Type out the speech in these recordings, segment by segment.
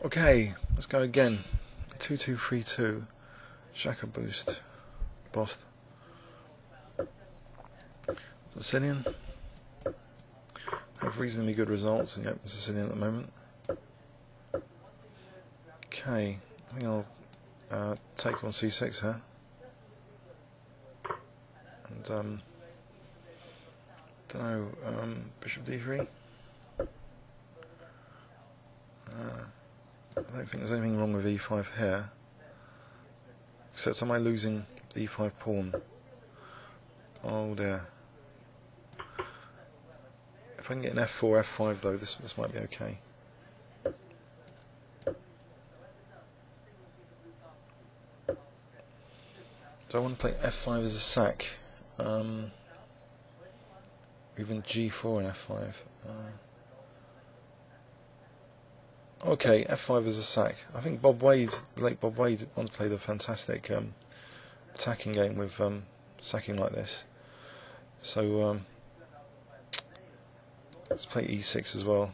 Okay, let's go again. 2232 jacobost bost. Sicilian have reasonably good results in the open Sicilian at the moment. Okay, I think I'll take on c6 here, and don't know, bishop d3. I don't think there's anything wrong with e5 here, except am I losing the e5 pawn? Oh dear. If I can get an f4, f5 though, this might be okay. Do I want to play f5 as a sack? Even g4 and f5. Okay, f5 as a sack. I think Bob Wade, the late Bob Wade, once played a fantastic attacking game with sacking like this. So let's play e6 as well.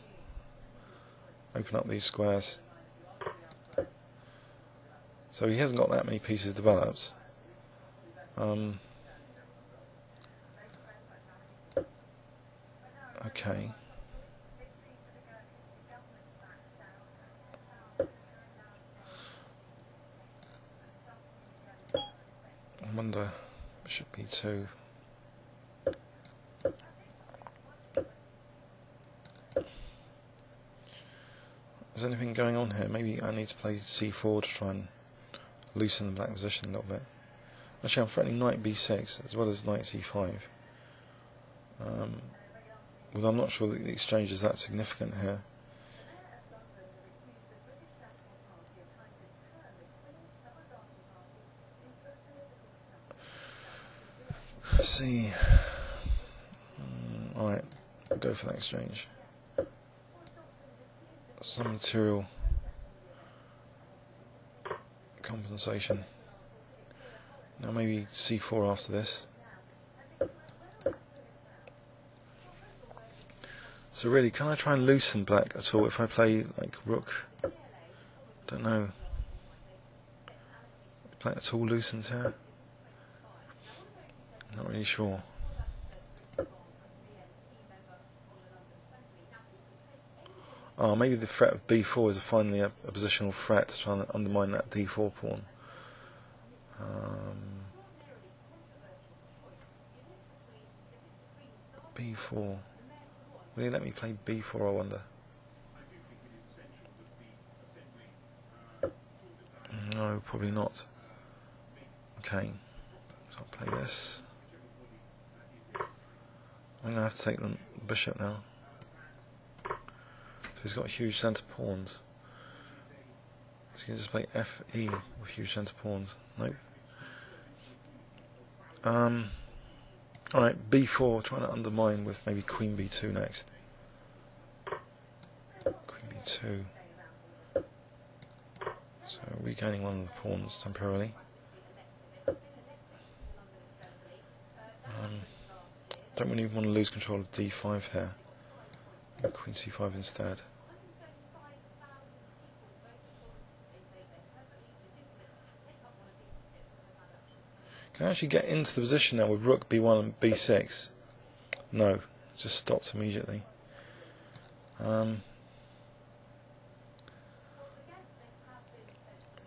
Open up these squares. So he hasn't got that many pieces developed. Okay. I wonder, bishop b2. Is anything going on here? Maybe I need to play c4 to try and loosen the black position a little bit. Actually, I'm threatening knight b6 as well as knight c5. Well, I'm not sure that the exchange is that significant here. Let's see. Alright, I'll go for that exchange. Some material compensation. Now maybe c4 after this. So really, can I try and loosen black at all if I play like rook? I don't know. Black at all loosened here? Not really sure. Oh, maybe the threat of b4 is finally a positional threat to try and undermine that d4 pawn. b4. Will he let me play b4, I wonder? No, probably not. Okay, so I'll play this. I'm going to have to take the bishop now. So he's got huge centre pawns. So you can just play fe with huge centre pawns. Nope. Alright, b4, trying to undermine with maybe queen b2 next. Queen b2. So regaining one of the pawns temporarily. Don't really want to lose control of d5 here. Queen c5 instead. Can I actually get into the position now with rook b1 and b6? No, just stopped immediately. Alright,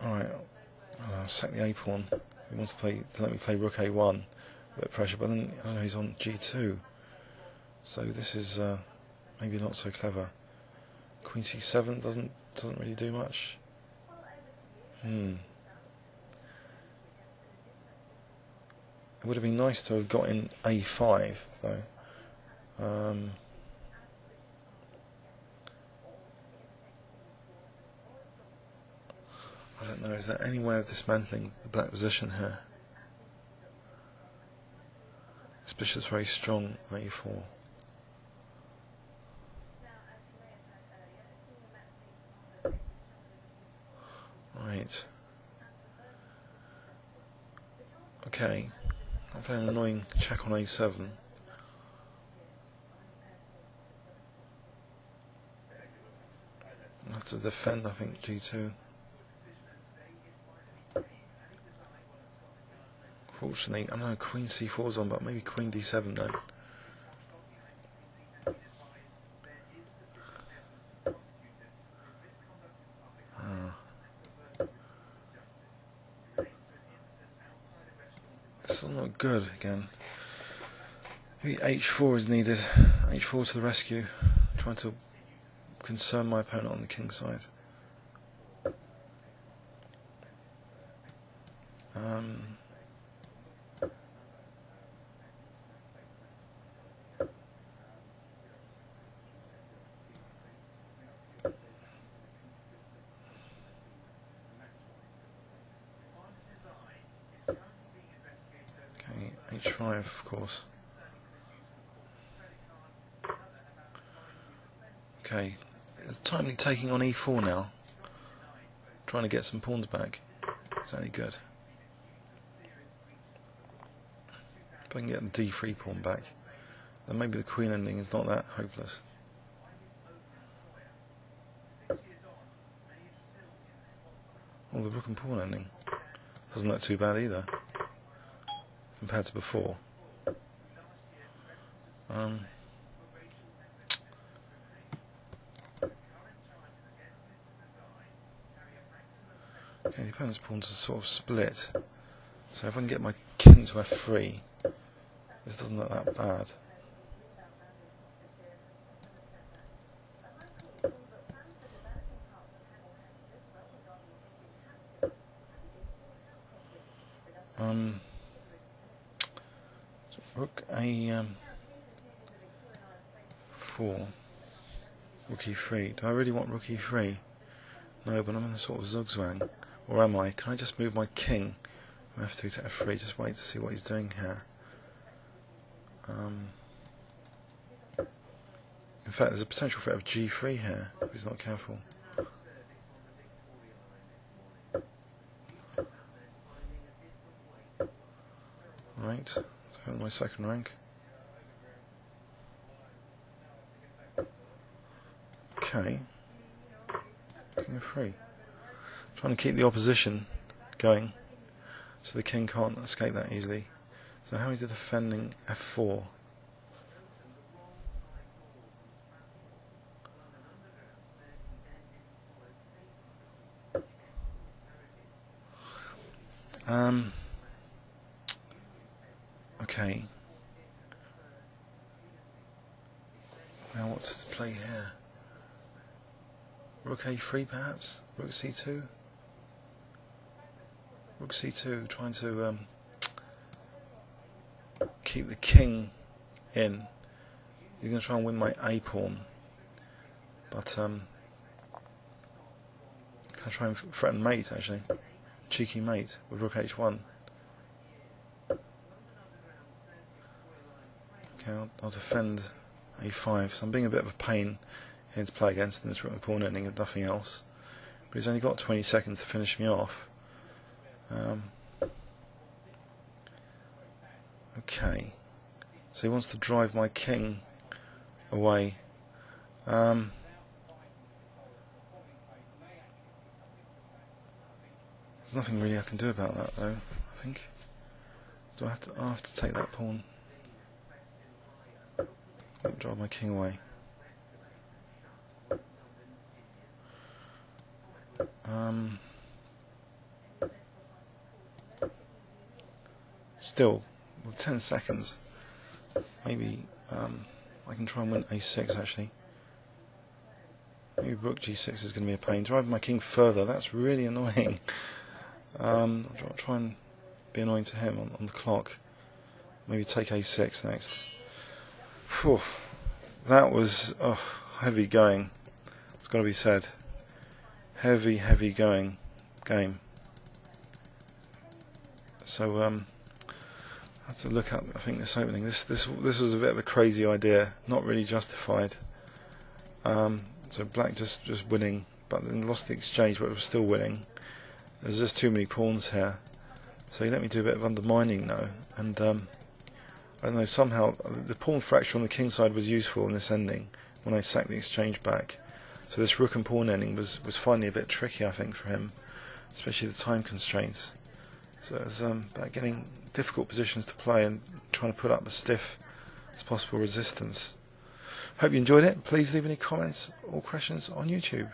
I'll sack the a pawn. He wants to let me play rook a1. A bit of pressure, but then I don't know, he's on g2. So this is maybe not so clever. Queen c7 doesn't really do much. It would have been nice to have got in a5 though. I don't know, is there any way of dismantling the black position here? This bishop's very strong on a4. Right. Okay. I'm playing an annoying check on a7. I'll have to defend, I think, G2. Fortunately, I don't know, Queen C4's on, but maybe Queen D7 then. This is not good again. Maybe H4 is needed. H4 to the rescue. Trying to concern my opponent on the king side. H5, of course. Okay, it's timely taking on E4 now. Trying to get some pawns back. Is that any good? If I can get the D3 pawn back, then maybe the queen ending is not that hopeless. Oh, the rook and pawn ending doesn't look too bad either, compared to before. Okay, the opponent's pawns are sort of split, so if I can get my king to F3, this doesn't look that bad. Rook A4, Rook E3. Do I really want Rook E3? No, but I'm in a sort of zugzwang. Or am I? Can I just move my king from F2 to F3? Just wait to see what he's doing here. In fact, there's a potential threat of G3 here, if he's not careful. Right, so my second rank. Okay, king F3. Trying to keep the opposition going, so the king can't escape that easily. So how is he defending F4? Okay. Now what's to play here? Rook A3 perhaps? Rook C2? Rook C2, trying to keep the king in. He's going to try and win my A pawn. But can I try and threaten mate actually? Cheeky mate with Rook H1. Okay, I'll defend A5. So I'm being a bit of a pain here to play against in this rook and pawn ending and nothing else. But he's only got 20 seconds to finish me off. Okay, so he wants to drive my king away. There's nothing really I can do about that though, I think. Do I have to? I'll have to take that pawn. Let me drive my king away. Still, with 10 seconds, maybe I can try and win A6 actually. Maybe Rook G6 is going to be a pain. Driving my king further, that's really annoying. I'll try and be annoying to him on the clock. Maybe take A6 next. Whew. That was heavy going. It's got to be said. Heavy going game. So I have to look up. I think this opening. This was a bit of a crazy idea. Not really justified. So black just winning, but then lost the exchange, but it was still winning. There's just too many pawns here. So he let me do a bit of undermining now, and I don't know, somehow the pawn fracture on the king side was useful in this ending when I sacked the exchange back. So this rook and pawn ending was finally a bit tricky, I think, for him, especially the time constraints. So it was about getting difficult positions to play and trying to put up as stiff as possible resistance. Hope you enjoyed it. Please leave any comments or questions on YouTube.